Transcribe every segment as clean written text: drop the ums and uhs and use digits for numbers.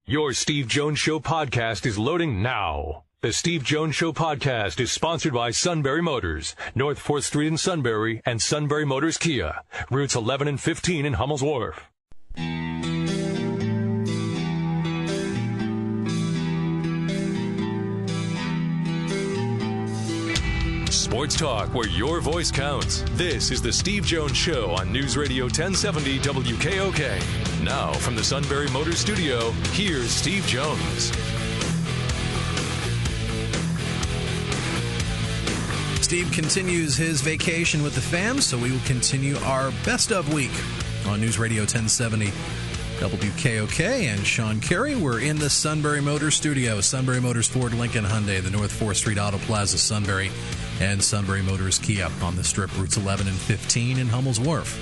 Your Steve Jones Show podcast is loading now. The Steve Jones Show podcast is sponsored by Sunbury Motors, North 4th Street in Sunbury, and Sunbury Motors Kia, routes 11 and 15 in Hummel's Wharf. Sports talk where your voice counts. This is the Steve Jones Show on News Radio 1070 WKOK. Now from the Sunbury Motors Studio, here's Steve Jones. Steve continues his vacation with the fam, so we will continue our best of week on News Radio 1070 WKOK. And Sean Carey, we're in the Sunbury Motors Studio. Sunbury Motors Ford, Lincoln, Hyundai, the North 4th Street Auto Plaza, Sunbury, and Sunbury Motors Kia on the strip, routes 11 and 15 in Hummel's Wharf.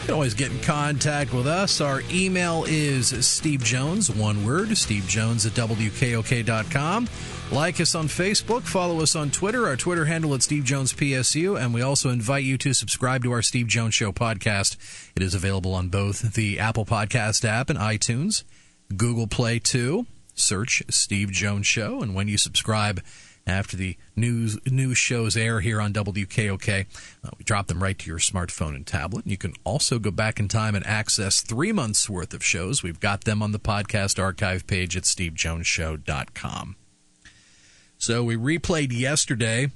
You can always get in contact with us. Our email is Steve Jones, one word, stevejones@WKOK.com. Like us on Facebook, follow us on Twitter, our Twitter handle at Steve Jones PSU, and we also invite you to subscribe to our Steve Jones Show podcast. It is available on both the Apple Podcast app and iTunes, Google Play too. Search Steve Jones Show, and when you subscribe after the news shows air here on WKOK, we drop them right to your smartphone and tablet. You can also go back in time and access 3 months' worth of shows. We've got them on the podcast archive page at stevejonesshow.com. So we replayed yesterday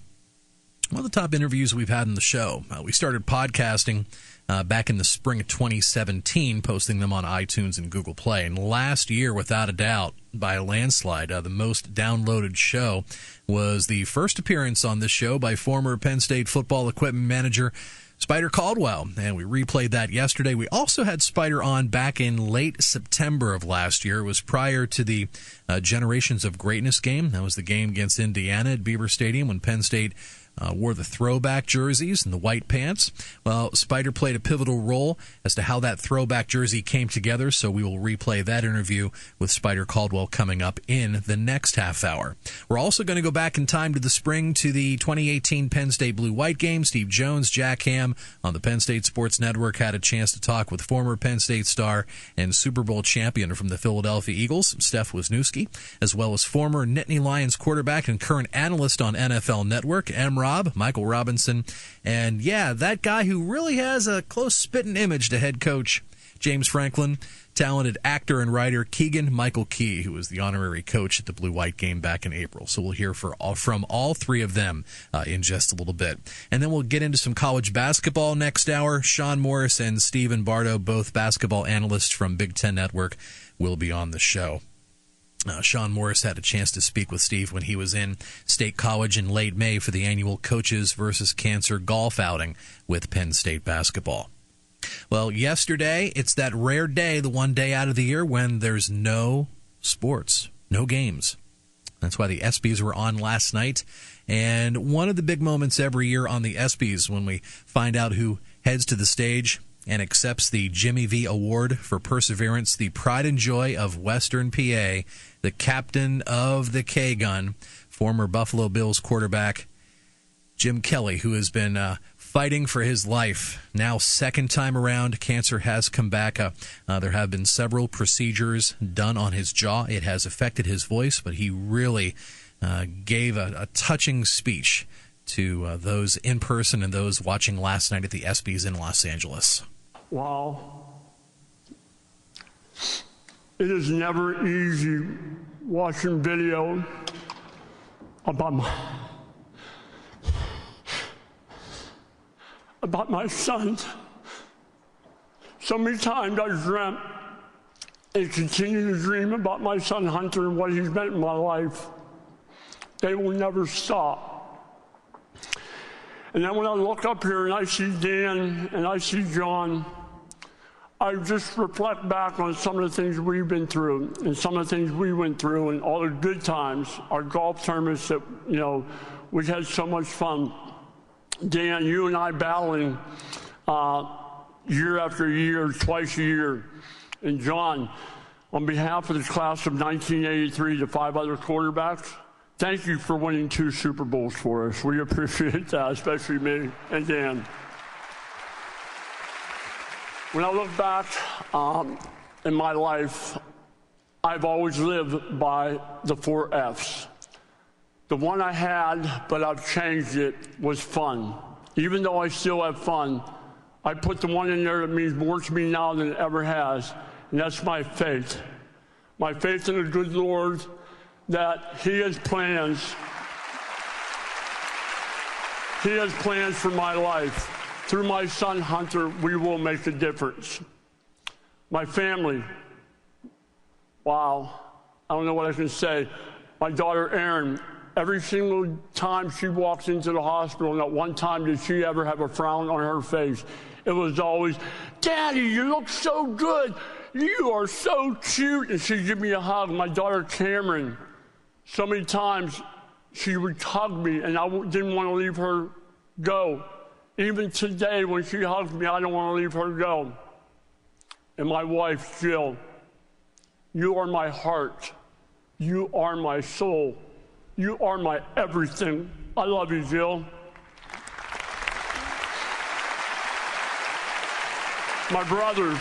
one of the top interviews we've had in the show. We started podcasting back in the spring of 2017, posting them on iTunes and Google Play. And last year, without a doubt, by a landslide, the most downloaded show was the first appearance on this show by former Penn State football equipment manager Spider Caldwell, and we replayed that yesterday. We also had Spider on back in late September of last year. It was prior to the Generations of Greatness game. That was the game against Indiana at Beaver Stadium when Penn State wore the throwback jerseys and the white pants. Well, Spider played a pivotal role as to how that throwback jersey came together, so we will replay that interview with Spider Caldwell coming up in the next half hour. We're also going to go back in time to the spring to the 2018 Penn State Blue-White game. Steve Jones, Jack Ham on the Penn State Sports Network had a chance to talk with former Penn State star and Super Bowl champion from the Philadelphia Eagles, Steph Wisniewski, as well as former Nittany Lions quarterback and current analyst on NFL Network, Michael Robinson, and yeah, that guy who really has a close spitting image to head coach James Franklin, talented actor and writer Keegan-Michael Key, who was the honorary coach at the Blue-White game back in April. So we'll hear from all three of them in just a little bit. And then we'll get into some college basketball next hour. Sean Morris and Stephen Bardo, both basketball analysts from Big Ten Network, will be on the show. Sean Morris had a chance to speak with Steve when he was in State College in late May for the annual Coaches versus Cancer golf outing with Penn State basketball. Well, yesterday, it's that rare day, the one day out of the year when there's no sports, no games. That's why the ESPYs were on last night. And one of the big moments every year on the ESPYs when we find out who heads to the stage and accepts the Jimmy V Award for Perseverance, the pride and joy of Western PA, the captain of the K-Gun, former Buffalo Bills quarterback Jim Kelly, who has been fighting for his life. Now, second time around, cancer has come back. There have been several procedures done on his jaw. It has affected his voice, but he really gave a touching speech to those in person and those watching last night at the ESPYs in Los Angeles. Wow. It is never easy watching video about my sons. So many times I dreamt and continue to dream about my son Hunter and what he's meant in my life. They will never stop. And then when I look up here and I see Dan and I see John, I just reflect back on some of the things we've been through and some of the things we went through and all the good times, our golf tournaments that, we had so much fun. Dan, you and I battling year after year, twice a year. And John, on behalf of the class of 1983, the 5 other quarterbacks, thank you for winning 2 Super Bowls for us. We appreciate that, especially me and Dan. When I look back in my life, I've always lived by the 4 F's. The one I had, but I've changed it, was fun. Even though I still have fun, I put the one in there that means more to me now than it ever has, and that's my faith. My faith in the good Lord, that He has plans. He has plans for my life. Through my son, Hunter, we will make a difference. My family, wow, I don't know what I can say. My daughter, Erin, every single time she walks into the hospital, not one time did she ever have a frown on her face. It was always, Daddy, you look so good. You are so cute. And she'd give me a hug. My daughter, Cameron, so many times she would hug me, and I didn't want to leave her go. Even today, when she hugs me, I don't want to leave her go. And my wife, Jill, you are my heart. You are my soul. You are my everything. I love you, Jill. My brothers,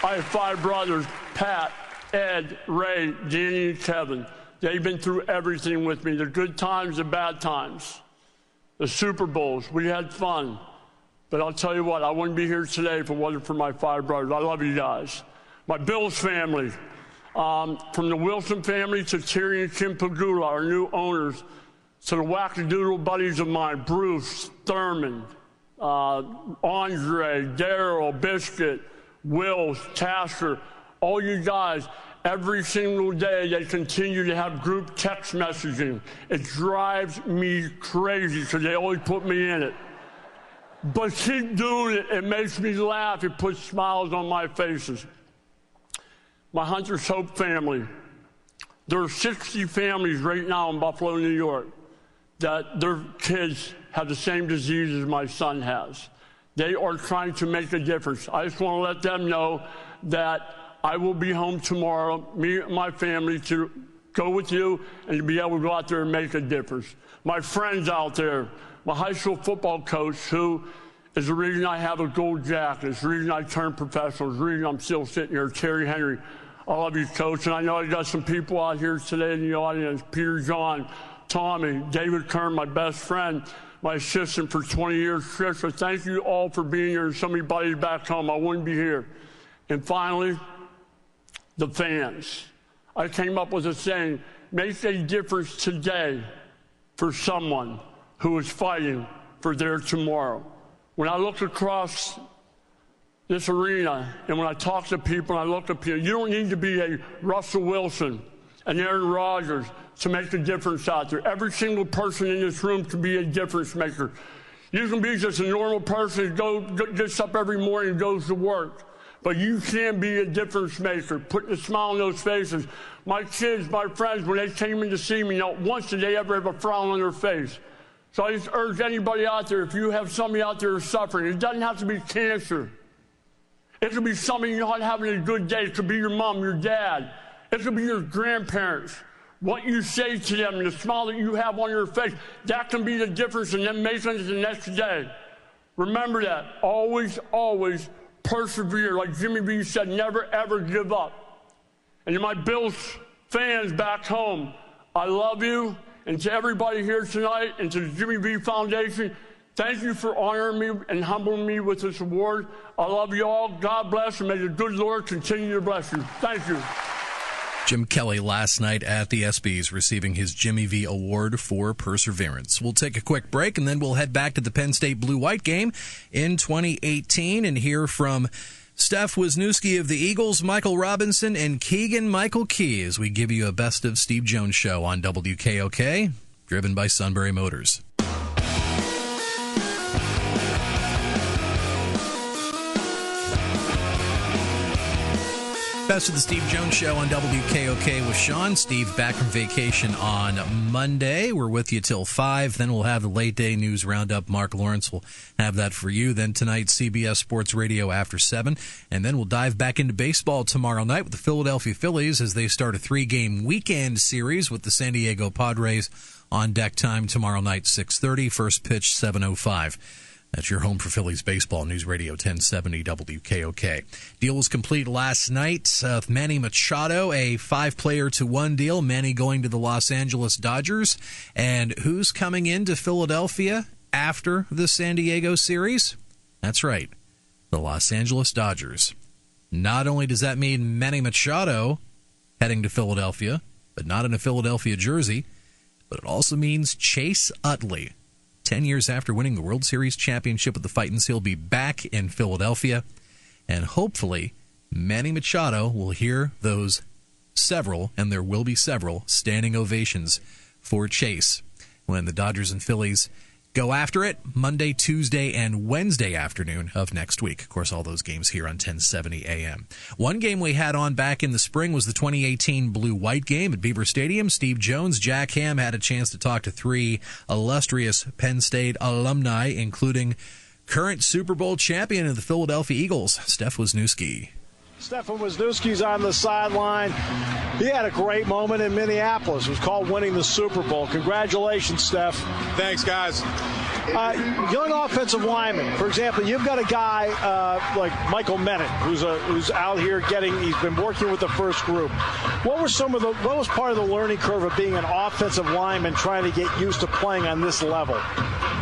I have 5 brothers, Pat, Ed, Ray, Danny, and Kevin. They've been through everything with me, the good times, the bad times, the Super Bowls. We had fun. But I'll tell you what, I wouldn't be here today if it wasn't for my 5 brothers. I love you guys. My Bills family, from the Wilson family to Terry and Kim Pagula, our new owners, to the wackadoodle buddies of mine, Bruce, Thurman, Andre, Daryl, Biscuit, Wills, Tasker, all you guys. Every single day, they continue to have group text messaging. It drives me crazy because they always put me in it. But keep doing it. It makes me laugh. It puts smiles on my faces. My Hunter's Hope family. There are 60 families right now in Buffalo, New York, that their kids have the same disease as my son has. They are trying to make a difference. I just want to let them know that I will be home tomorrow, me and my family, to go with you and to be able to go out there and make a difference. My friends out there, my high school football coach, who is the reason I have a gold jacket, it's the reason I turned professional, it's the reason I'm still sitting here, Terry Henry. I love you, Coach, and I know I got some people out here today in the audience, Peter John, Tommy, David Kern, my best friend, my assistant for 20 years, Trisha. Thank you all for being here, and so many buddies back home. I wouldn't be here. And finally, the fans. I came up with a saying, make a difference today for someone who is fighting for their tomorrow. When I look across this arena and when I talk to people and I look at people, you don't need to be a Russell Wilson and Aaron Rodgers to make a difference out there. Every single person in this room can be a difference maker. You can be just a normal person who gets up every morning and goes to work. But you can be a difference maker, putting a smile on those faces. My kids, my friends, when they came in to see me, not once did they ever have a frown on their face. So I just urge anybody out there, if you have somebody out there who's suffering, it doesn't have to be cancer. It could be somebody not having a good day. It could be your mom, your dad. It could be your grandparents. What you say to them and the smile that you have on your face, that can be the difference in them making it the next day. Remember that. Always, always persevere. Like Jimmy B said, never, ever give up. And to my Bills fans back home, I love you. And to everybody here tonight and to the Jimmy B Foundation, thank you for honoring me and humbling me with this award. I love you all. God bless, and may the good Lord continue to bless you. Thank you. Jim Kelly last night at the ESPYs receiving his Jimmy V Award for Perseverance. We'll take a quick break, and then we'll head back to the Penn State Blue-White game in 2018 and hear from Steph Wisniewski of the Eagles, Michael Robinson, and Keegan-Michael Key as we give you a Best of Steve Jones show on WKOK, driven by Sunbury Motors. Best of the Steve Jones Show on WKOK with Sean. Steve back from vacation on Monday. We're with you till 5. Then we'll have the late day news roundup. Mark Lawrence will have that for you. Then tonight, CBS Sports Radio after 7. And then we'll dive back into baseball tomorrow night with the Philadelphia Phillies as they start a 3-game weekend series with the San Diego Padres on deck time tomorrow night, 6:30. First pitch, 7:05. That's your home for Phillies baseball, News Radio 1070 WKOK. Deal was complete last night with Manny Machado, a 5-player-to-1 deal. Manny going to the Los Angeles Dodgers. And who's coming into Philadelphia after the San Diego series? That's right, the Los Angeles Dodgers. Not only does that mean Manny Machado heading to Philadelphia, but not in a Philadelphia jersey, but it also means Chase Utley, 10 years after winning the World Series championship with the Titans, he'll be back in Philadelphia. And hopefully, Manny Machado will hear those several, and there will be several, standing ovations for Chase when the Dodgers and Phillies go after it Monday, Tuesday, and Wednesday afternoon of next week. Of course, all those games here on 1070 AM. One game we had on back in the spring was the 2018 Blue-White game at Beaver Stadium. Steve Jones, Jack Ham had a chance to talk to 3 illustrious Penn State alumni, including current Super Bowl champion of the Philadelphia Eagles, Steph Wisniewski. Stefan Wisniewski's on the sideline. He had a great moment in Minneapolis. It was called winning the Super Bowl. Congratulations, Steph. Thanks, guys. Young offensive lineman. For example, you've got a guy like Michael Menet, who's out here he's been working with the first group. What was part of the learning curve of being an offensive lineman trying to get used to playing on this level?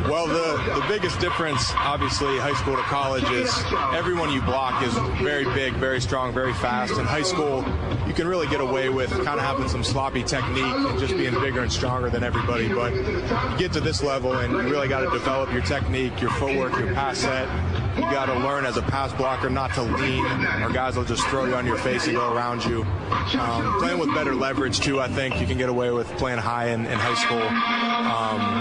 Well, the biggest difference, obviously, high school to college is everyone you block is very big, very strong, very fast. In high school, you can really get away with kind of having some sloppy technique and just being bigger and stronger than everybody. But you get to this level and you really got to develop your technique, your footwork, your pass set. You got to learn as a pass blocker not to lean, or guys will just throw you on your face and go around you. Playing with better leverage, too, I think you can get away with playing high in high school.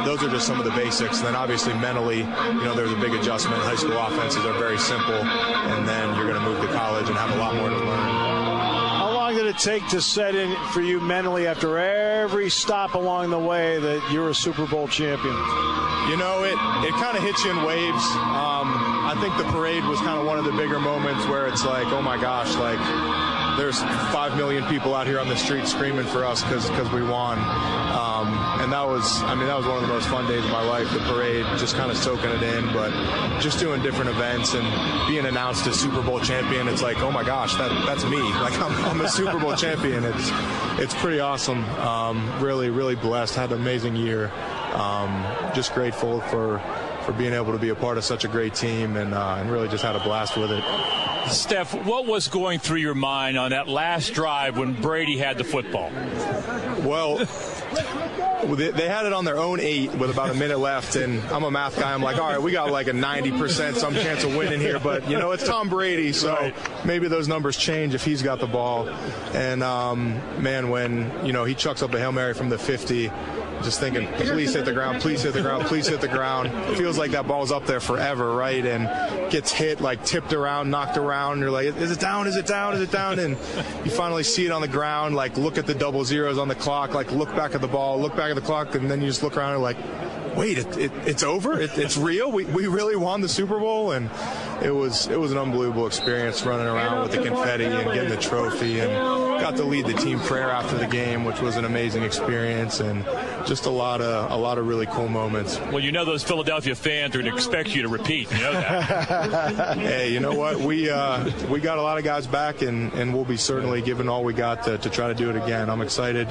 Those are just some of the basics. Then obviously mentally, there's a big adjustment. High school offenses are very simple, and then you're going to move to college and have a lot more to learn. How long did it take to set in for you mentally after every stop along the way that you're a Super Bowl champion? It kind of hits you in waves. I think the parade was kind of one of the bigger moments where it's like, oh my gosh, like there's 5 million people out here on the street screaming for us because we won. And that was one of the most fun days of my life, the parade, just kind of soaking it in, but just doing different events and being announced as Super Bowl champion. It's like, oh my gosh, that's me. Like I'm a Super Bowl champion. It's pretty awesome. Really, really blessed. Had an amazing year. Just grateful for being able to be a part of such a great team and really just had a blast with it. Steph, what was going through your mind on that last drive when Brady had the football? Well, they had it on their own 8 with about a minute left, and I'm a math guy. I'm like, all right, we got like a 90% some chance of winning here, but, it's Tom Brady, so maybe those numbers change if he's got the ball. And, man, when, he chucks up a Hail Mary from the 50, just thinking, please hit the ground, please hit the ground, please hit the ground. It feels like that ball's up there forever, right? And gets hit, like tipped around, knocked around. You're like, is it down, is it down, is it down? And you finally see it on the ground, like look at the double zeros on the clock, like look back at the ball, look back at the clock, and then you just look around and like, wait, it's over? It's real? We really won the Super Bowl? And it was an unbelievable experience running around with the confetti and getting the trophy, and got to lead the team prayer after the game, which was an amazing experience, and just a lot of really cool moments. Well, those Philadelphia fans are going to expect you to repeat. You know that. Hey, you know what? We got a lot of guys back, and we'll be certainly giving all we got to try to do it again. I'm excited.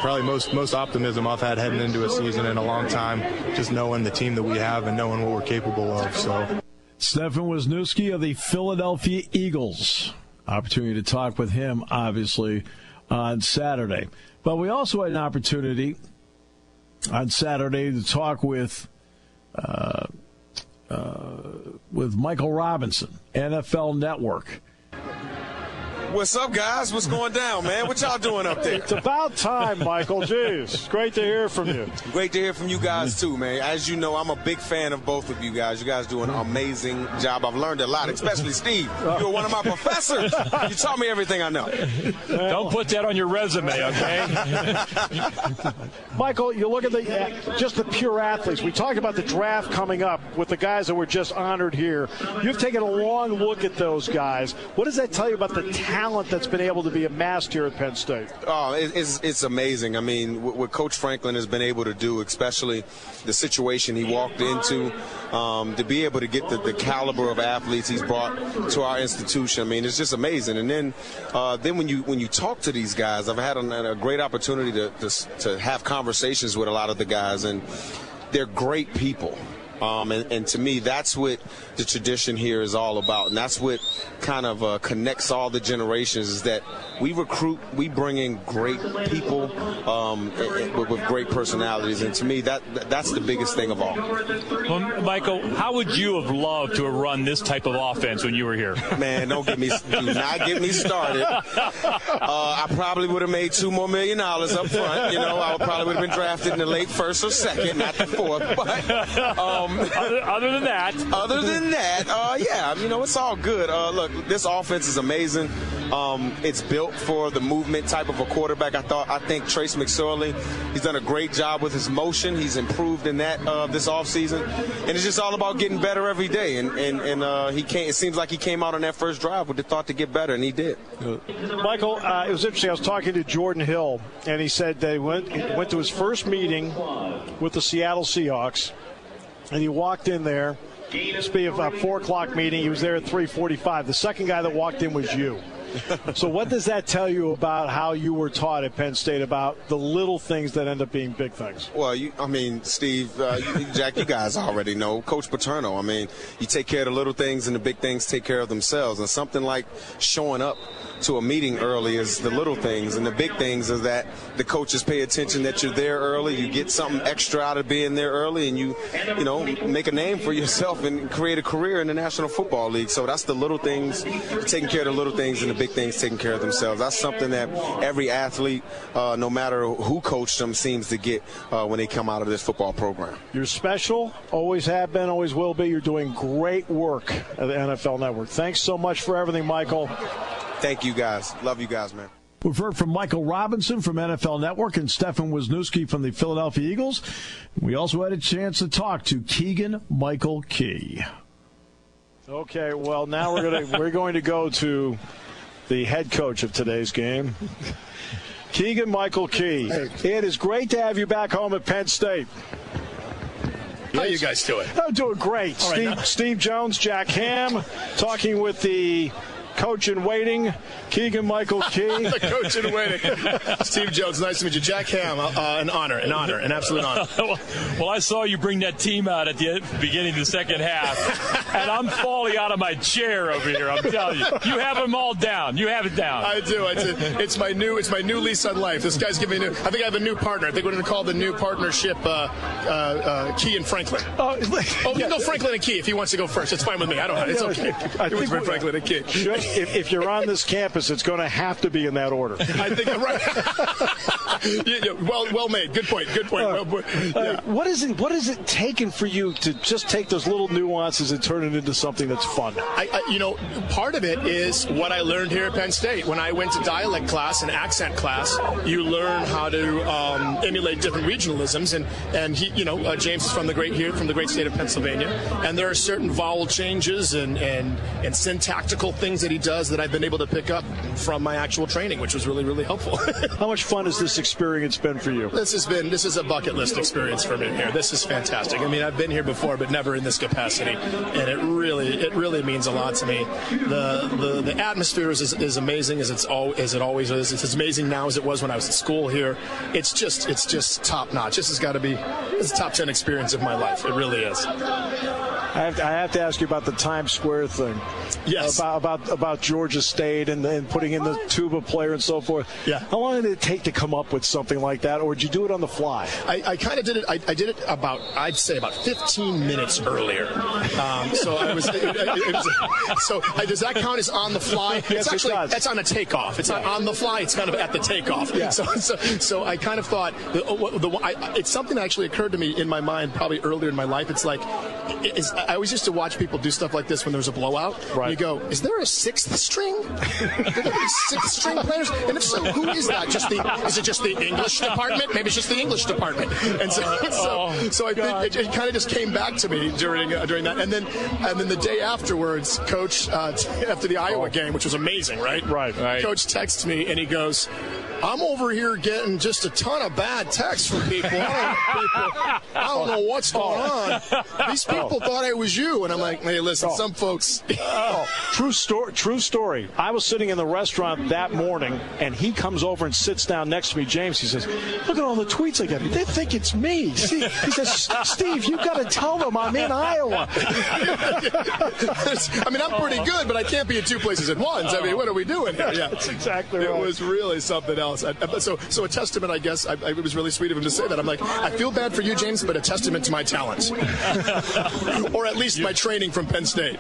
Probably most optimism I've had heading into a season in a long time, just knowing the team that we have and knowing what we're capable of. So, Stefan Wisniewski of the Philadelphia Eagles. Opportunity to talk with him, obviously, on Saturday. But we also had an opportunity on Saturday to talk with Michael Robinson, NFL Network. What's up, guys? What's going down, man? What y'all doing up there? It's about time, Michael. Jeez, great to hear from you. Great to hear from you guys, too, man. As you know, I'm a big fan of both of you guys. You guys do an amazing job. I've learned a lot, especially Steve. You were one of my professors. You taught me everything I know. Don't put that on your resume, okay? Michael, you look at just the pure athletes. We talked about the draft coming up with the guys that were just honored here. You've taken a long look at those guys. What does that tell you about the talent talent that's been able to be amassed here at Penn State. Oh, it's amazing. I mean, what Coach Franklin has been able to do, especially the situation he walked into, to be able to get the caliber of athletes he's brought to our institution. I mean, it's just amazing. And then when you talk to these guys, I've had a great opportunity to have conversations with a lot of the guys, and they're great people. And to me, that's what the tradition here is all about. And that's what kind of connects all the generations, is that we we bring in great people with great personalities. And to me, that's the biggest thing of all. Well, Michael, how would you have loved to have run this type of offense when you were here? Man, do not get me started. I probably would have made $2 more million up front. I probably would have been drafted in the late first or second, not the fourth. But other than that, yeah, it's all good. Look, this offense is amazing. It's built for the movement type of a quarterback. I think Trace McSorley, he's done a great job with his motion. He's improved in that this offseason. And it's just all about getting better every day. And it seems like he came out on that first drive with the thought to get better, and he did. Michael, it was interesting. I was talking to Jordan Hill, and he said that he went to his first meeting with the Seattle Seahawks, and he walked in there. This would be a 4 o'clock meeting. He was there at 3:45. The second guy that walked in was you. So what does that tell you about how you were taught at Penn State about the little things that end up being big things? Well, Steve, Jack, you guys already know. Coach Paterno, you take care of the little things and the big things take care of themselves. And something like showing up to a meeting early is the little things, and the big things is that the coaches pay attention that you're there early. You get something extra out of being there early, and you make a name for yourself and create a career in the National Football League. So that's the little things, taking care of the little things, and the big things taking care of themselves. That's something that every athlete, no matter who coached them, seems to get when they come out of this football program. You're special, always have been, always will be. You're doing great work at the NFL Network. Thanks so much for everything, Michael. Thank you, guys. Love you guys, man. We've heard from Michael Robinson from NFL Network and Stefan Wisniewski from the Philadelphia Eagles. We also had a chance to talk to Keegan-Michael Key. Okay, well, now we're going to go to the head coach of today's game, Keegan-Michael Key. Hey. It is great to have you back home at Penn State. How you guys doing? I'm doing great. Steve Jones, Jack Ham, talking with the coach in waiting, Keegan-Michael Key. The coach in waiting. Steve Jones, nice to meet you. Jack Ham, an absolute honor. Well, I saw you bring that team out at the beginning of the second half, and I'm falling out of my chair over here. I'm telling you, you have them all down. You have it down. I do. It's my new lease on life. This guy's giving me I think I have a new partner. I think we're going to call the new partnership Key and Franklin. You can go Franklin and Key if he wants to go first. It's fine with me. I don't know. It's okay. I think Franklin and Key. If you're on this campus, it's going to have to be in that order. I think right. Well made. Good point. Yeah. What is it taking for you to just take those little nuances and turn it into something that's fun? Part of it is what I learned here at Penn State. When I went to dialect class and accent class, you learn how to emulate different regionalisms. And he, James is from the great state of Pennsylvania, and there are certain vowel changes and syntactical things that he does that I've been able to pick up from my actual training, which was really, really helpful. How much fun has this experience been for you? This is a bucket list experience for me here. This is fantastic. I've been here before, but never in this capacity, and it really means a lot to me. The atmosphere is amazing as it always is. It's as amazing now as it was when I was at school here. It's just top notch. This has got to be a top 10 experience of my life. It really is. I have to ask you about the Times Square thing. Yes. About Georgia State and putting in the tuba player and so forth. Yeah. How long did it take to come up with something like that, or did you do it on the fly? I kind of did it. I did it about 15 minutes earlier. So I was. Does that count as on the fly? Yes, it's actually that's on a takeoff. It's not on the fly. It's kind of at the takeoff. Yeah. So I kind of thought it's something that actually occurred to me in my mind probably earlier in my life. It's like I always used to watch people do stuff like this when there was a blowout. Right. You go, is there a sixth string? Are there any sixth string players? And if so, who is that? Is it just the English department? Maybe it's just the English department. And so I think it kind of just came back to me during that. And then the day afterwards, Coach, after the Iowa game, which was amazing, right? Right. Coach texts me and he goes, I'm over here getting just a ton of bad texts from people. I don't know what's going on. These people thought I was you. And I'm like, hey, listen, some folks. True story. I was sitting in the restaurant that morning, and he comes over and sits down next to me, James. He says, look at all the tweets I get. They think it's me. See, he says, Steve, you got to tell them I'm in Iowa. I mean, I'm pretty good, but I can't be in two places at once. I mean, what are we doing here? Yeah, that's exactly right. It was really something else. So a testament, I guess. It was really sweet of him to say that. I'm like, I feel bad for you, James, but a testament to my talent, or at least my training from Penn State.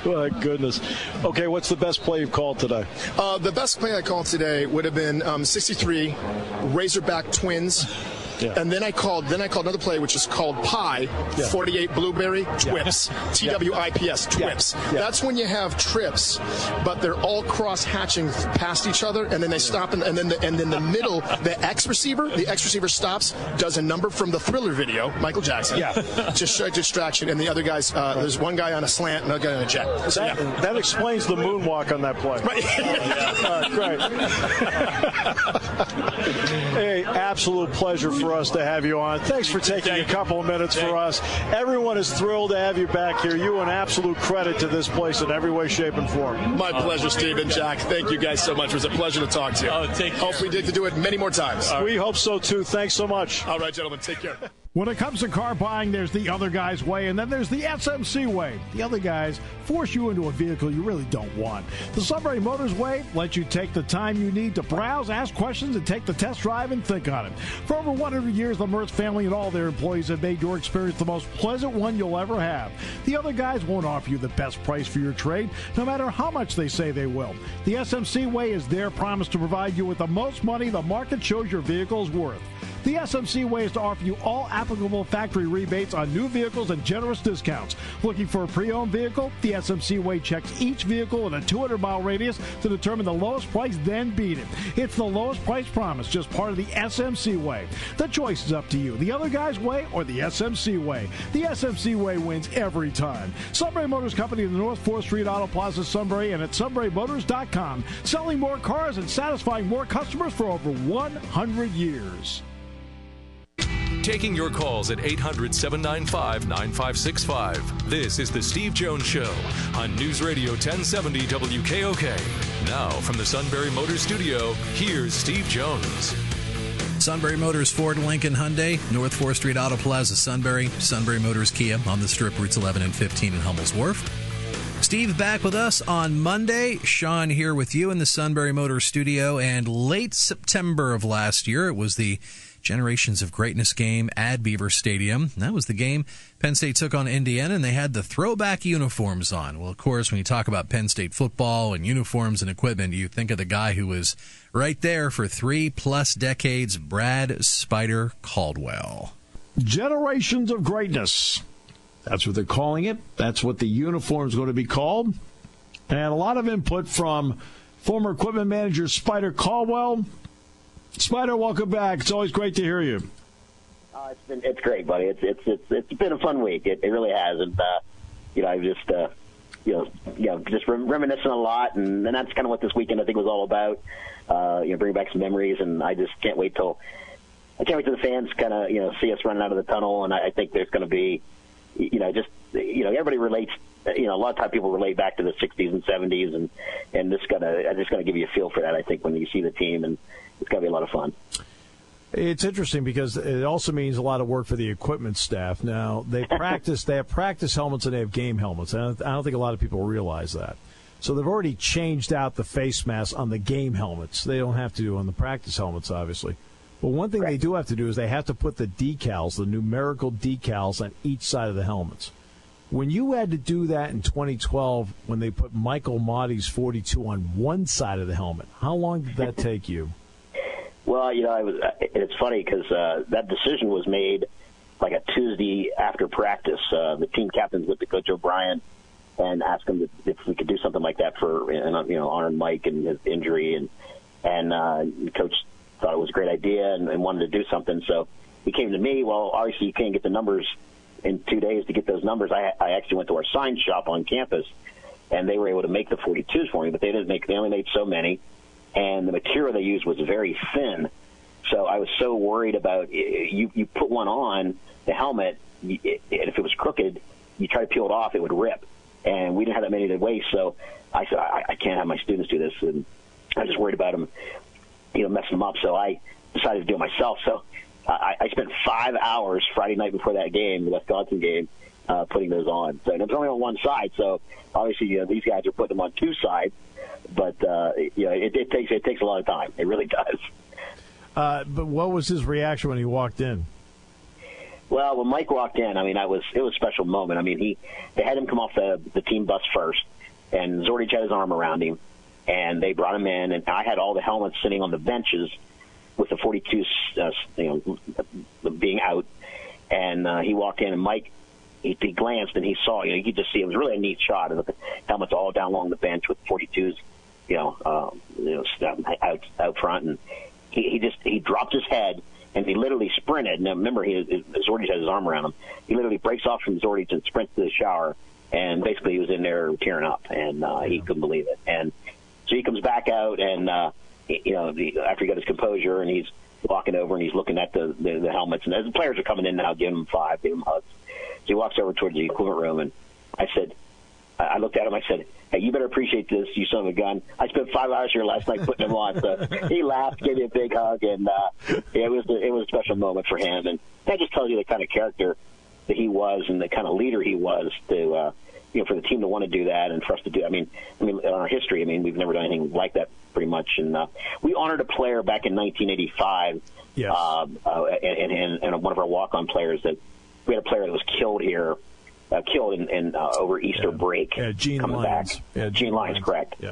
My goodness. Okay, what's the best play you've called today? The best play I called today would have been 63 Razorback Twins. Yeah. And then I called another play, which is called Pie, 48 Blueberry Twips, TWIPS, Twips. Yeah. That's when you have trips, but they're all cross-hatching past each other, and then they stop, and then the middle, the X receiver stops, does a number from the Thriller video, Michael Jackson. Yeah. Just show distraction, and the other guys, there's one guy on a slant, another guy on a jet. So, that explains the moonwalk on that play. Right. Great. Hey, absolute pleasure for us to have you on. Thanks for taking a couple of minutes for us. Everyone is thrilled to have you back here. You an absolute credit to this place in every way, shape, and form. My pleasure, Steve and Jack. Thank you guys so much. It was a pleasure to talk to you. Hopefully we get to do it many more times. We hope so, too. Thanks so much. All right, gentlemen. Take care. When it comes to car buying, there's the other guy's way, and then there's the SMC way. The other guys force you into a vehicle you really don't want. The Sunbury Motors way lets you take the time you need to browse, ask questions, and take the test drive and think on it. For over 100 years, the Mertz family and all their employees have made your experience the most pleasant one you'll ever have. The other guys won't offer you the best price for your trade, no matter how much they say they will. The SMC way is their promise to provide you with the most money the market shows your vehicle is worth. The SMC way is to offer you all applicable factory rebates on new vehicles and generous discounts. Looking for a pre-owned vehicle? The SMC way checks each vehicle in a 200-mile radius to determine the lowest price, then beat it. It's the lowest price promise, just part of the SMC way. The choice is up to you, the other guy's way or the SMC way. The SMC way wins every time. Sunbury Motors Company in the North 4th Street Auto Plaza, Sunbury, and at sunburymotors.com. Selling more cars and satisfying more customers for over 100 years. Taking your calls at 800-795-9565. This is The Steve Jones Show on News Radio 1070 WKOK. Now, from the Sunbury Motors Studio, here's Steve Jones. Sunbury Motors, Ford, Lincoln, Hyundai, North 4th Street Auto Plaza, Sunbury, Sunbury Motors, Kia on the Strip, routes 11 and 15 in Hummel's Wharf. Steve back with us on Monday. Sean here with you in the Sunbury Motors Studio. And late September of last year, it was the Generations of Greatness game at Beaver Stadium. That was the game Penn State took on Indiana, and they had the throwback uniforms on. Well, of course, when you talk about Penn State football and uniforms and equipment, you think of the guy who was right there for 3+ decades, Brad Spider Caldwell. Generations of Greatness. That's what they're calling it. That's what the uniform is going to be called. And a lot of input from former equipment manager Spider Caldwell. Spider, welcome back. It's always great to hear you. It's great, buddy. It's been a fun week. It really has, and I've just just reminiscing a lot, and that's kind of what this weekend I think was all about. Bring back some memories, and I just can't wait till the fans kind of see us running out of the tunnel, and I think there's going to be everybody relates. A lot of time people relate back to the 60s and 70s, and I'm just gonna give you a feel for that. I think when you see the team, and it's gonna be a lot of fun. It's interesting because it also means a lot of work for the equipment staff. Now they have practice helmets and they have game helmets. I don't think a lot of people realize that. So they've already changed out the face masks on the game helmets. They don't have to do on the practice helmets, obviously. But one thing they do have to do is they have to put the decals, the numerical decals, on each side of the helmets. When you had to do that in 2012, when they put Michael Mahdi's 42 on one side of the helmet, how long did that take you? Well, it's funny because that decision was made like a Tuesday after practice. The team captains went to Coach O'Brien and asked him if we could do something like that for, honoring Mike and his injury. And Coach thought it was a great idea and wanted to do something. So he came to me. Well, obviously you can't get the numbers in 2 days. To get those numbers, I actually went to our sign shop on campus, and they were able to make the 42s for me, but they only made so many, and the material they used was very thin. So I was so worried about you put one on the helmet, and if it was crooked, you try to peel it off, it would rip. And we didn't have that many to waste, so I said, I can't have my students do this. And I was just worried about them, messing them up. So I decided to do it myself. So I spent 5 hours Friday night before that game, the Wisconsin game, putting those on. So and it was only on one side. So obviously, these guys are putting them on two sides. But it takes a lot of time. It really does. But what was his reaction when he walked in? Well, when Mike walked in, it was a special moment. They had him come off the team bus first, and Zordich had his arm around him, and they brought him in, and I had all the helmets sitting on the benches with the 42s, being out, and he walked in, and Mike, he glanced and he saw, you could just see it was really a neat shot of the helmets all down along the bench with 42s, out front, and he dropped his head. And he literally sprinted. Now, remember, Zordich had his arm around him. He literally breaks off from Zordich and sprints to the shower. And basically, he was in there tearing up, and he couldn't believe it. And so he comes back out, and after he got his composure, and he's walking over and he's looking at the helmets. And as the players are coming in now, giving him five, giving him hugs. So he walks over towards the equipment room, and I looked at him. I said, "Hey, you better appreciate this, you son of a gun. I spent 5 hours here last night putting him on." So he laughed, gave me a big hug, and it was a special moment for him. And that just tells you the kind of character that he was and the kind of leader he was to, for the team to want to do that and for us to do. I mean, in our history, we've never done anything like that pretty much. And we honored a player back in 1985, yes. And one of our walk-on players that we had a player that was killed here. Killed in over Easter break. Gene coming Lyons. back. Yeah, Gene Lyons, correct. Yeah.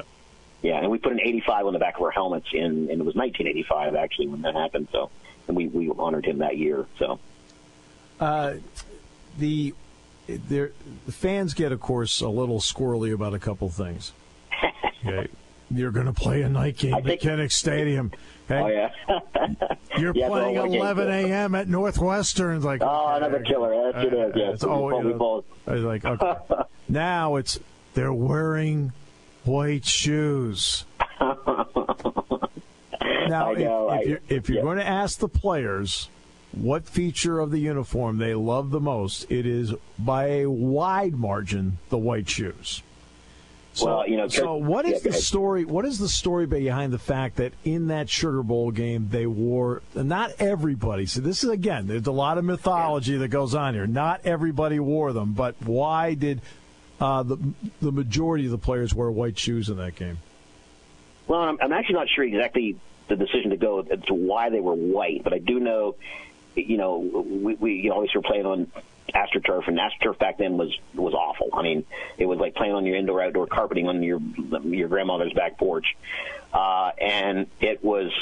Yeah, and we put an 85 on the back of our helmets, and it was 1985 actually when that happened. So, and we honored him that year. So, the fans get, of course, a little squirrely about a couple things. Okay. You're going to play a night game at Kinnick Stadium. Okay? Oh, yeah. You're playing 11 a.m. at Northwestern. It's like, another killer. That's it is. Yeah. It's always, I was like, okay. Now they're wearing white shoes. Now, if you're going to ask the players what feature of the uniform they love the most, it is by a wide margin the white shoes. So, so what is the story? What is the story behind the fact that in that Sugar Bowl game they wore? Not everybody. So this is again. There's a lot of mythology that goes on here. Not everybody wore them, but why did the majority of the players wear white shoes in that game? Well, I'm actually not sure exactly the decision to go to why they were white, but I do know. We always were playing on AstroTurf, and AstroTurf back then was awful. It was like playing on your indoor-outdoor carpeting on your grandmother's back porch, and it was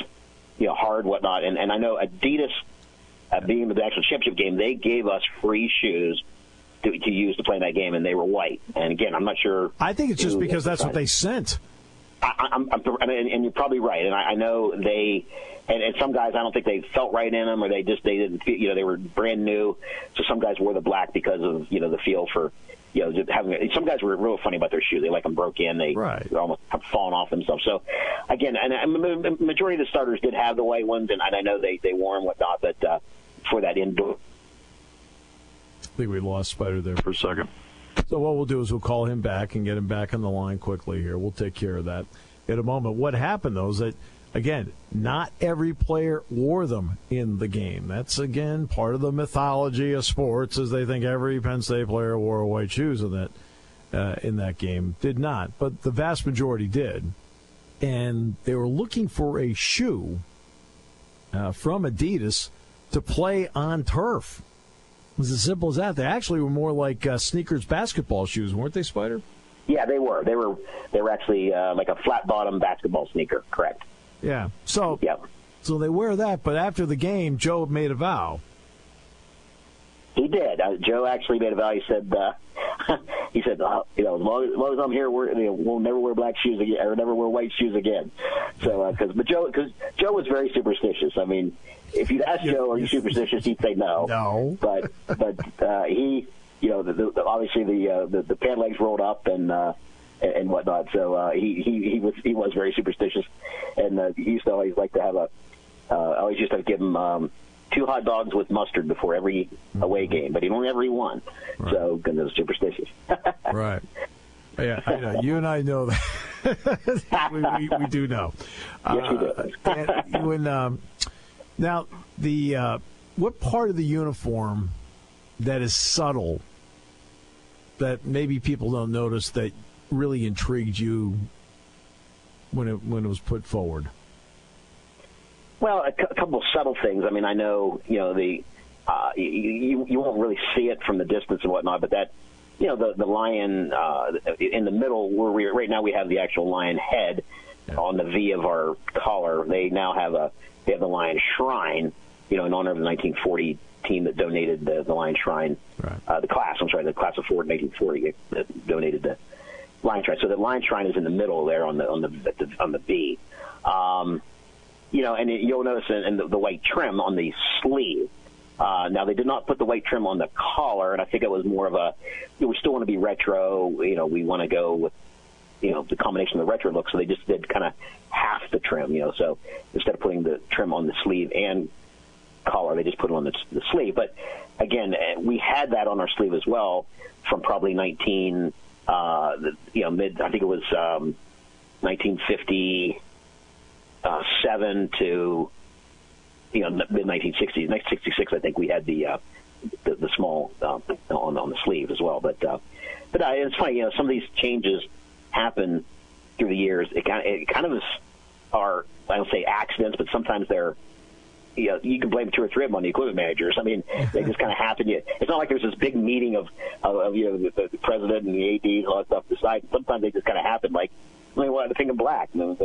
hard, whatnot. And I know Adidas, being the actual championship game, they gave us free shoes to use to play in that game, and they were white. And again, I'm not sure. I think it's just because that's what they sent. And you're probably right. And I know they. And some guys, I don't think they felt right in them, or they didn't. They were brand new. So some guys wore the black because of the feel for just having. Some guys were real funny about their shoes. They them broke in. They almost have fallen off themselves. So again, and the majority of the starters did have the white ones, and I know they wore them, whatnot. But for that indoor, I think we lost Spider there for a second. So what we'll do is we'll call him back and get him back on the line quickly here. We'll take care of that in a moment. What happened though is that. Again, not every player wore them in the game. That's, again, part of the mythology of sports is they think every Penn State player wore white shoes in that game. Did not, but the vast majority did. And they were looking for a shoe from Adidas to play on turf. It was as simple as that. They actually were more like sneakers basketball shoes, weren't they, Spider? Yeah, they were. They were actually like a flat-bottom basketball sneaker, correct. Yeah. So they wear that, but after the game, Joe made a vow. He did. Joe actually made a vow. He said, as long as I'm here, we'll never wear black shoes again, or never wear white shoes again. So, because Joe was very superstitious. I mean, if you'd ask Joe, are you superstitious? He'd say no. No. But he, obviously the pant legs rolled up and whatnot. So he was very superstitious, and he used to always like to have I always used to give him 2 hot dogs with mustard before every away game, but he'd only ever eat one. Right. So, because it was superstitious. Right. Yeah, I know. You and I know that. we do know. Yes, we do. And now, what part of the uniform that is subtle that maybe people don't notice that really intrigued you when it was put forward? Well, a couple of subtle things. I mean, I know, you won't really see it from the distance and whatnot, but that, the lion in the middle, where right now we have the actual lion head on the V of our collar. They now have the lion shrine, in honor of the 1940 team that donated the lion shrine, right. The class of Ford in 1840 that donated the lion shrine. So the lion shrine is in the middle there on the V. And you'll notice in the white trim on the sleeve. Now, they did not put the white trim on the collar, and I think it was more of we still want to be retro. We want to go with, the combination of the retro look, so they just did kind of half the trim, So instead of putting the trim on the sleeve and collar, they just put it on the sleeve. But, again, we had that on our sleeve as well from probably I think it was 1950. 7 to mid 1960s. 1966, I think we had the small on the sleeve as well. But it's funny. Some of these changes happen through the years. It kind of are, I don't say accidents, but sometimes they're. You can blame 2 or 3 of them on the equipment managers. I mean, they just kind of happen. It's not like there's this big meeting of the president and the AD and all that stuff decided. Sometimes they just kind of happen. Like, we wanted to pink and black. And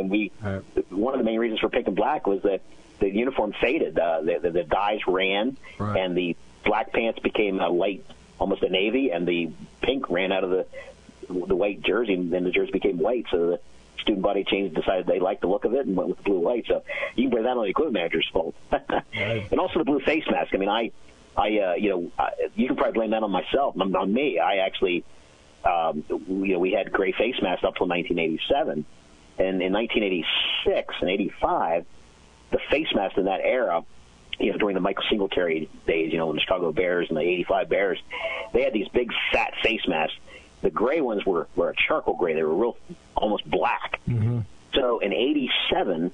one of the main reasons for pink and black was that the uniform faded. The dyes ran, right. And the black pants became a light, almost a navy, and the pink ran out of the white jersey, and then the jersey became white. So the student body change decided they liked the look of it and went with the blue white. So you can blame that on the equipment manager's fault. Right. And also the blue face mask. I mean, you can probably blame that on myself, on me. I actually. We had gray face masks up till 1987, and in 1986 and 85, the face masks in that era, during the Michael Singletary days, in the Chicago Bears and the 85 Bears, they had these big fat face masks. The gray ones were a charcoal gray. They were real, almost black. Mm-hmm. So in 87,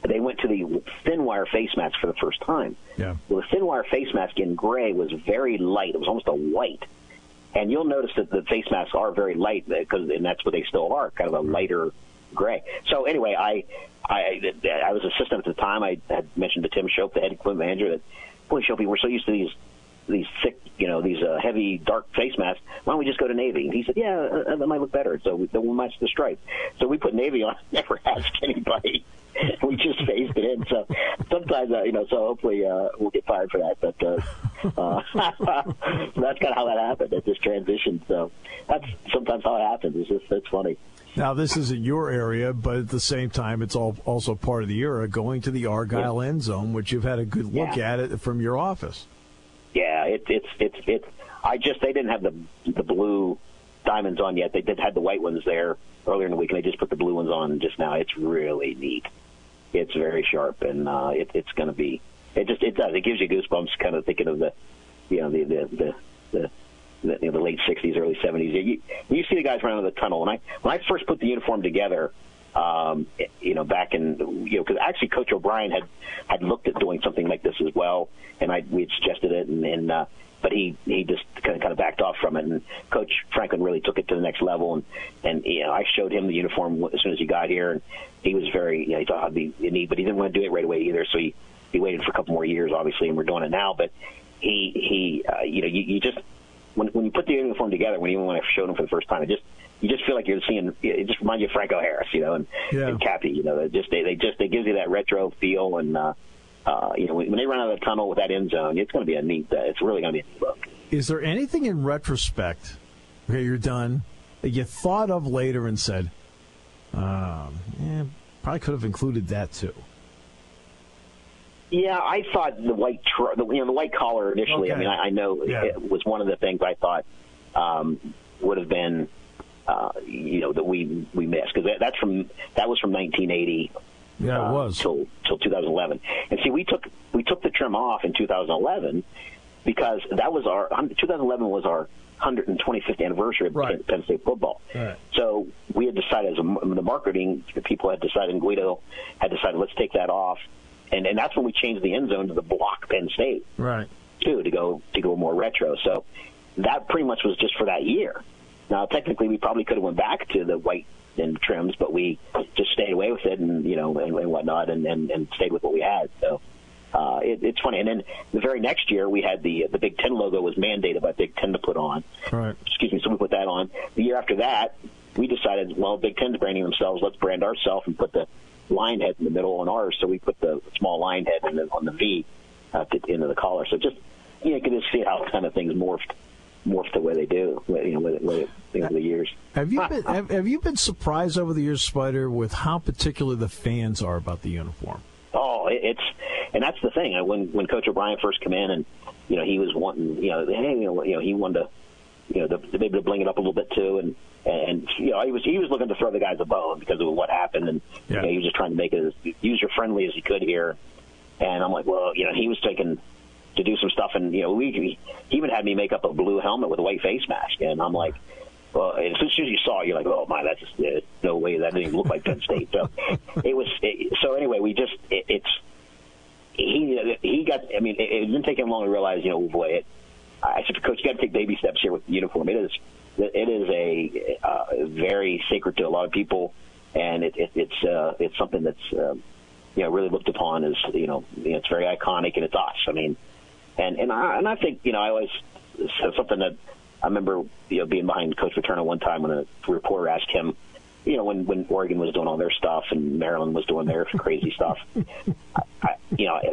they went to the thin wire face mask for the first time. Yeah. Well, the thin wire face mask in gray was very light. It was almost a white. And you'll notice that the face masks are very light, and that's what they still are, kind of a lighter gray. So anyway, I was assistant at the time. I had mentioned to Tim Shope, the head equipment manager, that, boy, Shope, we're so used to these thick, these heavy, dark face masks. Why don't we just go to navy? And he said, yeah, that might look better. So we'll match the stripe. So we put navy on. Never asked anybody. We just phased it in. So sometimes, so hopefully we'll get fired for that. But that's kind of how that happened. It just transitioned. So that's sometimes how it happens. It's funny. Now, this isn't your area, but at the same time, it's also part of the era, going to the Argyle end zone, which you've had a good look at it from your office. Yeah, it's. They didn't have the blue diamonds on yet. They had the white ones there earlier in the week, and they just put the blue ones on just now. It's really neat. It's very sharp, and it's going to be. It does. It gives you goosebumps, kind of thinking of the late '60s, early '70s. You see the guys running out of the tunnel. When I first put the uniform together, back in because actually Coach O'Brien had looked at doing something like this as well, and we had suggested it, and but he just kind of backed off from it. And Coach Franklin really took it to the next level, and I showed him the uniform as soon as he got here, and he was very he thought it'd be neat, but he didn't want to do it right away either. So he waited for a couple more years, obviously, and we're doing it now. But you just when you put the uniform together, when I showed him for the first time, you just feel like you're seeing. It just reminds you of Franco Harris, and Cappy. It gives you that retro feel, and when they run out of the tunnel with that end zone, it's going to be it's really going to be a neat look. Is there anything in retrospect, okay, you're done, that you thought of later and said, probably could have included that too? Yeah, I thought the white collar initially. Okay. I mean, I know it was one of the things I thought would have been, that we missed, because that was from 1980. Yeah, it was till 2011. And see, we took the trim off in 2011 because 2011 was our 125th anniversary of Penn State football. Right. So we had decided, the marketing people had decided, and Guido had decided, let's take that off. And that's when we changed the end zone to the block Penn State. Right. Too, to go more retro. So that pretty much was just for that year. Now, technically, we probably could have went back to the white and trims, but we just stayed away with it and whatnot, and stayed with what we had. So it's funny. And then the very next year, we had the Big Ten logo was mandated by Big Ten to put on. Right. Excuse me. So we put that on. The year after that, we decided, well, Big Ten's branding themselves. Let's brand ourselves and put the lion head in the middle on ours. So we put the small lion head on the V into the collar. So just you can just see how kind of things morphed the way they do, over the years. Have you been surprised over the years, Spider, with how particular the fans are about the uniform? Oh, and that's the thing. When Coach O'Brien first came in, and he was wanting, he wanted to, maybe to bling it up a little bit too, and he was looking to throw the guys a bone because of what happened, and he was just trying to make it as user friendly as he could here. And I'm like, well, he was taking to do some stuff, and he even had me make up a blue helmet with a white face mask, and I'm like, well, as soon as you saw it, you're like, oh my, that's just no way, that didn't even look like Penn State. So so anyway, we just he got. I mean, it didn't take him long to realize, boy, I said, Coach, you got to take baby steps here with the uniform. It is a very sacred to a lot of people, and it's something that's really looked upon as it's very iconic, and it's us. I mean. And I think, I always said something that I remember, being behind Coach Paterno one time when a reporter asked him, when Oregon was doing all their stuff and Maryland was doing their crazy stuff, a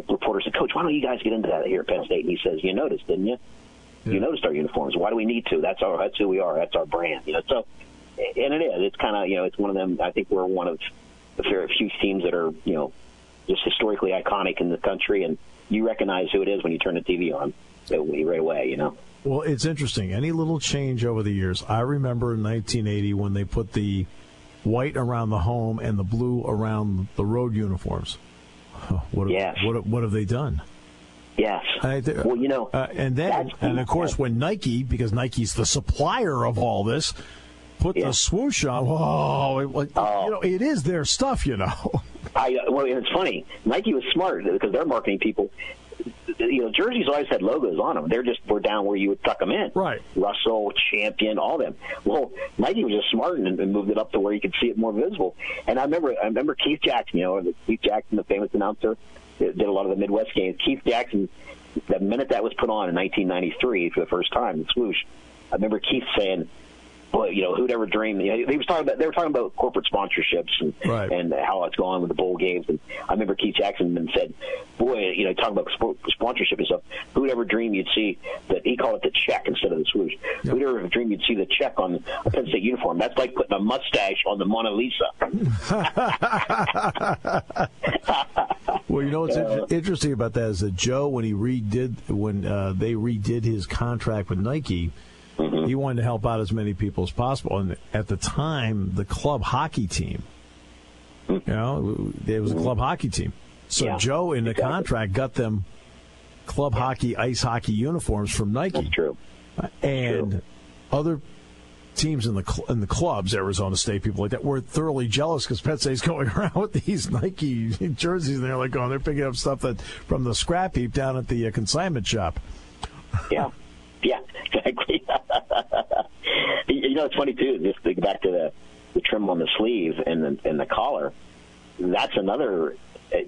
reporter said, Coach, why don't you guys get into that here at Penn State? And he says, you noticed, didn't you? Yeah. You noticed our uniforms. Why do we need to? That's who we are. That's our brand. So, and it is. It's kind of, it's one of them. I think we're one of the few teams that are, just historically iconic in the country, and you recognize who it is when you turn the TV on right away, Well, it's interesting. Any little change over the years. I remember in 1980 when they put the white around the home and the blue around the road uniforms. What have they done? Yes. And of course, when Nike, because Nike's the supplier of all this, put the swoosh on, it is their stuff, Well, and it's funny. Nike was smart because their marketing people, jerseys always had logos on them. We're down where you would tuck them in. Right. Russell, Champion, all them. Well, Nike was just smart and moved it up to where you could see it more visible. And I remember Keith Jackson, Keith Jackson, the famous announcer, did a lot of the Midwest games. Keith Jackson, the minute that was put on in 1993 for the first time, the swoosh, I remember Keith saying, boy, who'd ever dream? They were talking about corporate sponsorships and how it's going with the bowl games. And I remember Keith Jackson said, boy, talking about sponsorship and stuff, who'd ever dream you'd see that? He called it the check instead of the swoosh. Yep. Who'd ever dream you'd see the check on a Penn State uniform? That's like putting a mustache on the Mona Lisa. Well, what's interesting about that is that Joe, when they redid his contract with Nike, mm-hmm. he wanted to help out as many people as possible. And at the time, the club hockey team, there was a club hockey team. So Joe, in the contract, got them club hockey, ice hockey uniforms from Nike. That's true. And other teams in the clubs, Arizona State, people like that, were thoroughly jealous because Penn State's going around with these Nike jerseys, and they're like, they're picking up stuff from the scrap heap down at the consignment shop. Yeah. Yeah, exactly. It's funny, too, just think back to the trim on the sleeve and the collar. That's another,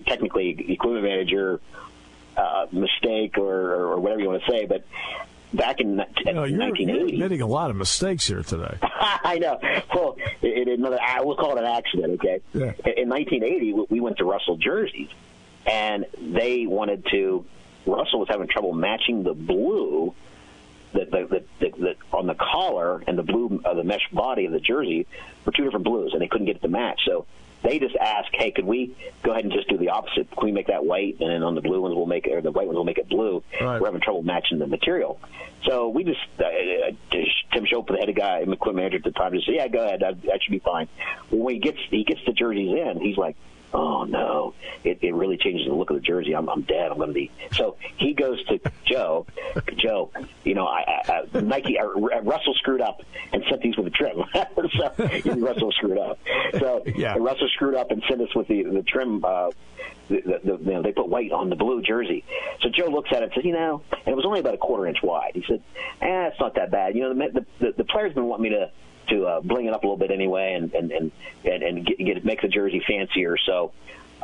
technically, equipment manager mistake or whatever you want to say, but back in 1980... You're admitting a lot of mistakes here today. I know. Well, we'll call it an accident, okay? Yeah. In 1980, we went to Russell jerseys. and they wanted to. Russell was having trouble matching the blue that on the collar and the blue of the mesh body of the jersey were two different blues, and they couldn't get it to match. So they just asked, "Hey, could we go ahead and just do the opposite? Can we make that white, and then on the blue ones we'll make it, or the white ones we'll make it blue?" Right. We're having trouble matching the material, so we just Tim Shope, the head guy, equipment manager at the time, just said, "Yeah, go ahead, that should be fine." Well, when he gets the jerseys in, he's like, "Oh no, it really changes the look of the jersey. I'm dead. I'm going to be." So he goes to Joe, Nike, Russell screwed up and sent these with a trim. So Russell screwed up. So Russell screwed up and sent us with the trim. They put white on the blue jersey. So Joe looks at it and says, and it was only about a quarter-inch wide. He said, it's not that bad. The players been wanting me to bling it up a little bit anyway and make the jersey fancier. So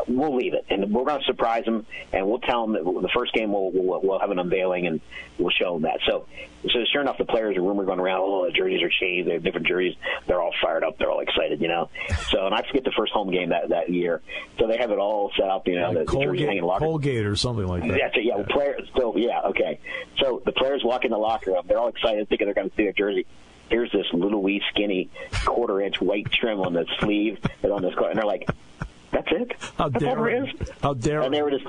we'll leave it, and we're going to surprise them, and we'll tell them that the first game we'll have an unveiling and we'll show them that. So sure enough, the players, a rumor going around, the jerseys are changed, they have different jerseys. They're all fired up, they're all excited, So, and I forget the first home game that year, so they have it all set up, the jersey hanging in the locker. Colgate or something like that. That's it, yeah. Players, okay. So the players walk in the locker room, they're all excited, thinking they're going to see their jersey. Here's this little wee skinny quarter-inch white trim on the sleeve and on this, and they're like, "That's it? How That's all there is?" How dare! And they were just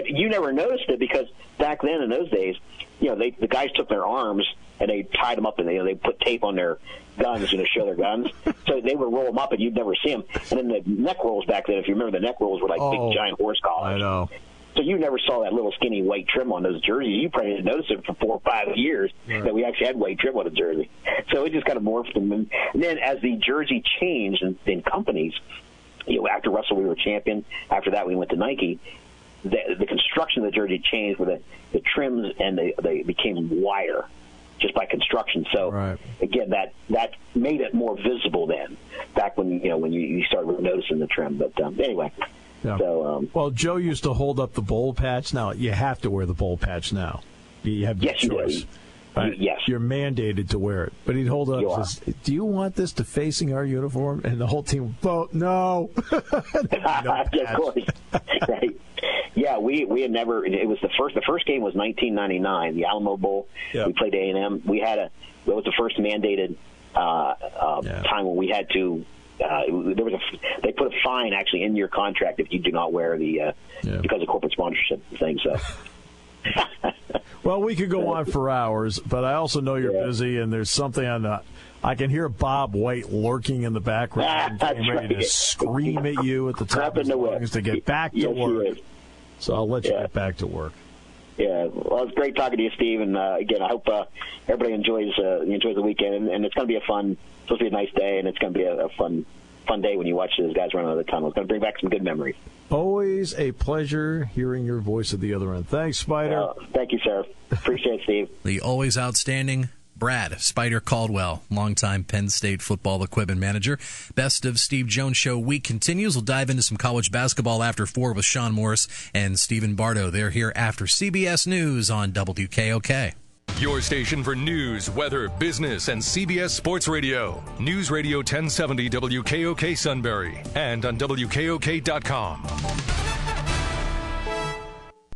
you never noticed it because back then in those days, the guys took their arms and they tied them up and they put tape on their guns, show their guns. So they would roll them up and you'd never see them. And then the neck rolls back then, if you remember, the neck rolls were like big giant horse collars. I know. So you never saw that little skinny white trim on those jerseys. You probably didn't notice it for 4 or 5 years that we actually had white trim on a jersey. So it just kind of morphed. And then as the jersey changed in companies, after Russell we were champion. After that we went to Nike. The construction of the jersey changed with the trims, and they became wire just by construction. So again, that made it more visible then. Back when you started noticing the trim. But anyway. Yeah. So, well, Joe used to hold up the bowl patch. Now you have to wear the bowl patch now. You have no choice. Yes. You're mandated to wear it. But he'd hold it up and says, "Do you want this to facing our uniform?" And the whole team would vote, "No." Of course. Right. Yeah, we had never. It was the first game was 1999, the Alamo Bowl. Yep. We played A&M. That was the first mandated time when we had to. They put a fine actually in your contract if you do not wear because of corporate sponsorship thing. So. Well, we could go on for hours, but I also know you're busy, and there's something I can hear Bob White lurking in the background, getting ready to scream at you at the top of his lungs to get back to work. So I'll let you get back to work. Yeah, well, it's great talking to you, Steve. And again, I hope everybody enjoys the weekend. And it's going to be supposed to be a nice day, and it's going to be a fun day when you watch those guys run out of the tunnel. It's going to bring back some good memories. Always a pleasure hearing your voice at the other end. Thanks, Spider. Thank you, sir. Appreciate it, Steve. The always outstanding Brad Spider Caldwell, longtime Penn State football equipment manager. Best of Steve Jones Show week continues. We'll dive into some college basketball after 4 with Sean Morris and Stephen Bardo. They're here after CBS News on WKOK. Your station for news, weather, business, and CBS Sports Radio. News Radio 1070 WKOK Sunbury and on WKOK.com.